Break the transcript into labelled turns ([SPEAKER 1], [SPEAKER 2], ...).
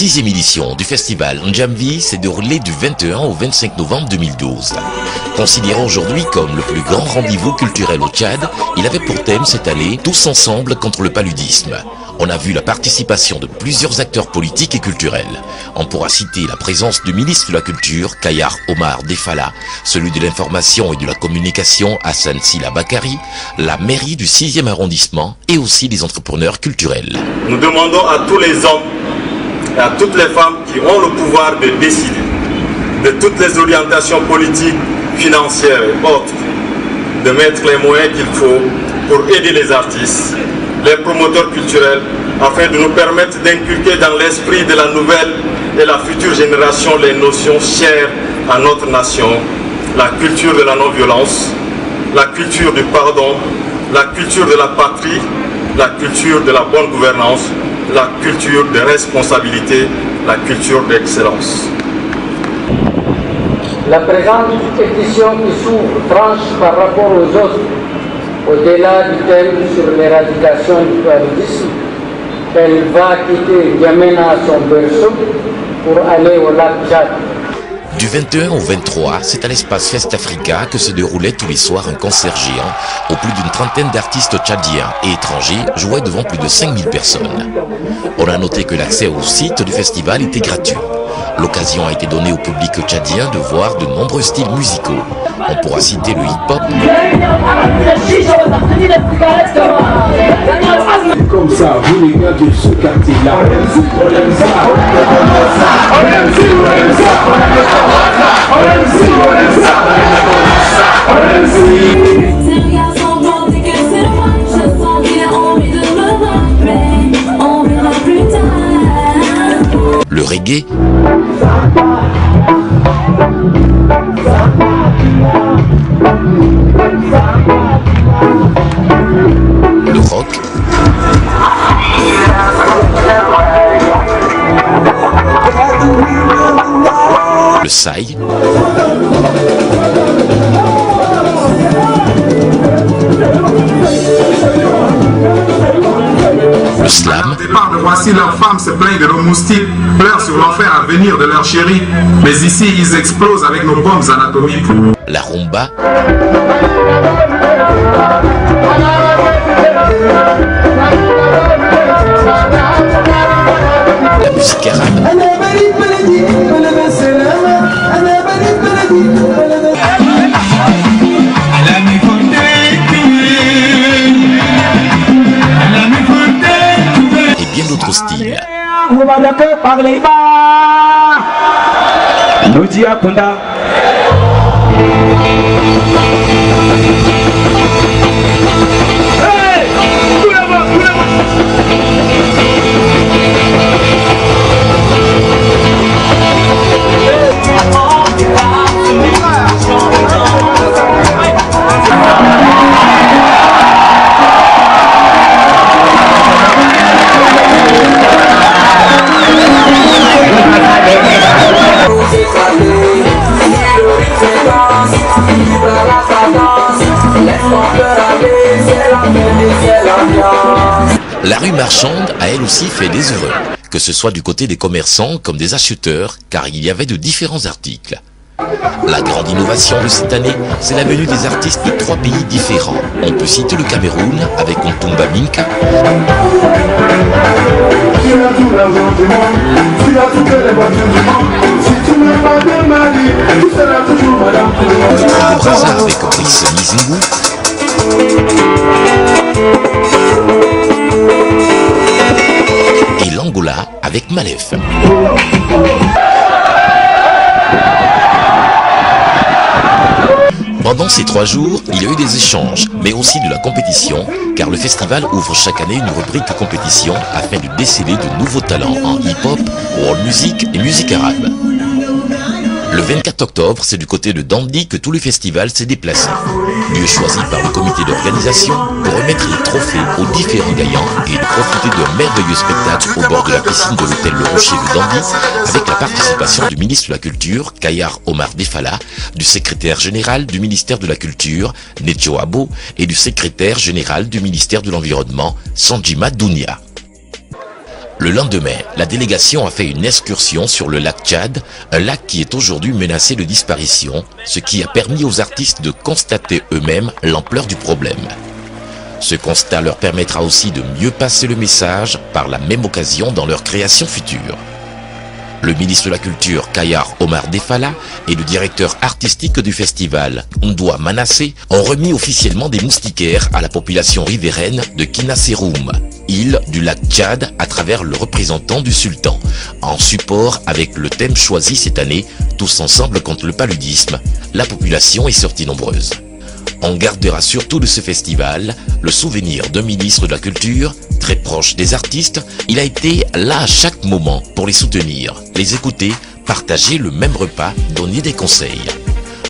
[SPEAKER 1] 6e édition du festival Njamvi s'est déroulée du 21 au 25 novembre 2012. Considéré aujourd'hui comme le plus grand rendez-vous culturel au Tchad, il avait pour thème cette année « Tous ensemble contre le paludisme ». On a vu la participation de plusieurs acteurs politiques et culturels. On pourra citer la présence du ministre de la Culture, Kayar Omar Defala, celui de l'Information et de la Communication, Hassan Sila Bakari, la mairie du 6e arrondissement et aussi des entrepreneurs culturels.
[SPEAKER 2] Nous demandons à tous les hommes et à toutes les femmes qui ont le pouvoir de décider de toutes les orientations politiques, financières et autres, de mettre les moyens qu'il faut pour aider les artistes, les promoteurs culturels, afin de nous permettre d'inculquer dans l'esprit de la nouvelle et la future génération les notions chères à notre nation, la culture de la non-violence, la culture du pardon, la culture de la patrie, la culture de la bonne gouvernance, la culture de responsabilité, la culture d'excellence.
[SPEAKER 3] La présente édition qui s'ouvre tranche par rapport aux autres, au-delà du thème sur l'éradication du paludisme. Elle va quitter Yamena à son berceau pour aller au lac Tchad.
[SPEAKER 1] Du 21 au 23, c'est à l'espace Fest Africa que se déroulait tous les soirs un concert géant où plus d'une trentaine d'artistes tchadiens et étrangers jouaient devant plus de 5000 personnes. On a noté que l'accès au site du festival était gratuit. L'occasion a été donnée au public tchadien de voir de nombreux styles musicaux. On pourra citer le hip-hop,
[SPEAKER 4] comme ça, vous les gars de ce quartier-là,
[SPEAKER 1] le reggae, le rock, le saï, le slam.
[SPEAKER 5] De voici leurs femmes se plaignent de nos moustiques, pleurent sur l'enfer à venir de leur chéri. Mais ici, ils explosent avec nos bombes anatomiques.
[SPEAKER 1] La rumba, la musique arabe, et bien d'autres styles. La rue marchande a elle aussi fait des heureux, que ce soit du côté des commerçants comme des acheteurs, car il y avait de différents articles. La grande innovation de cette année, c'est la venue des artistes de 3 pays différents. On peut citer le Cameroun avec Ontumba Minka, le Congo-Brazza avec Brice Mizingu, et l'Angola avec Malef. Pendant ces 3 jours, il y a eu des échanges, mais aussi de la compétition, car le festival ouvre chaque année une rubrique compétition afin de déceler de nouveaux talents en hip-hop, world music et musique arabe. Le 24 octobre, c'est du côté de Dandi que tout le festival s'est déplacé. Lieu choisi par le comité d'organisation pour remettre les trophées aux différents gagnants et de profiter d'un merveilleux spectacle au bord de la piscine de l'hôtel Le Rocher de Dandi avec la participation du ministre de la Culture, Kayar Omar Defala, du secrétaire général du ministère de la Culture, Netio Abo, et du secrétaire général du ministère de l'Environnement, Sanjima Dounia. Le lendemain, la délégation a fait une excursion sur le lac Tchad, un lac qui est aujourd'hui menacé de disparition, ce qui a permis aux artistes de constater eux-mêmes l'ampleur du problème. Ce constat leur permettra aussi de mieux passer le message par la même occasion dans leur création future. Le ministre de la Culture, Kayar Omar Defala, et le directeur artistique du festival, Ndoua Manassé, ont remis officiellement des moustiquaires à la population riveraine de Kinaseroum, île du lac Tchad, à travers le représentant du sultan, en support avec le thème choisi cette année, Tous ensemble contre le paludisme. La population est sortie nombreuse. On gardera surtout de ce festival le souvenir d'un ministre de la Culture, très proche des artistes. Il a été là à chaque moment pour les soutenir, les écouter, partager le même repas, donner des conseils.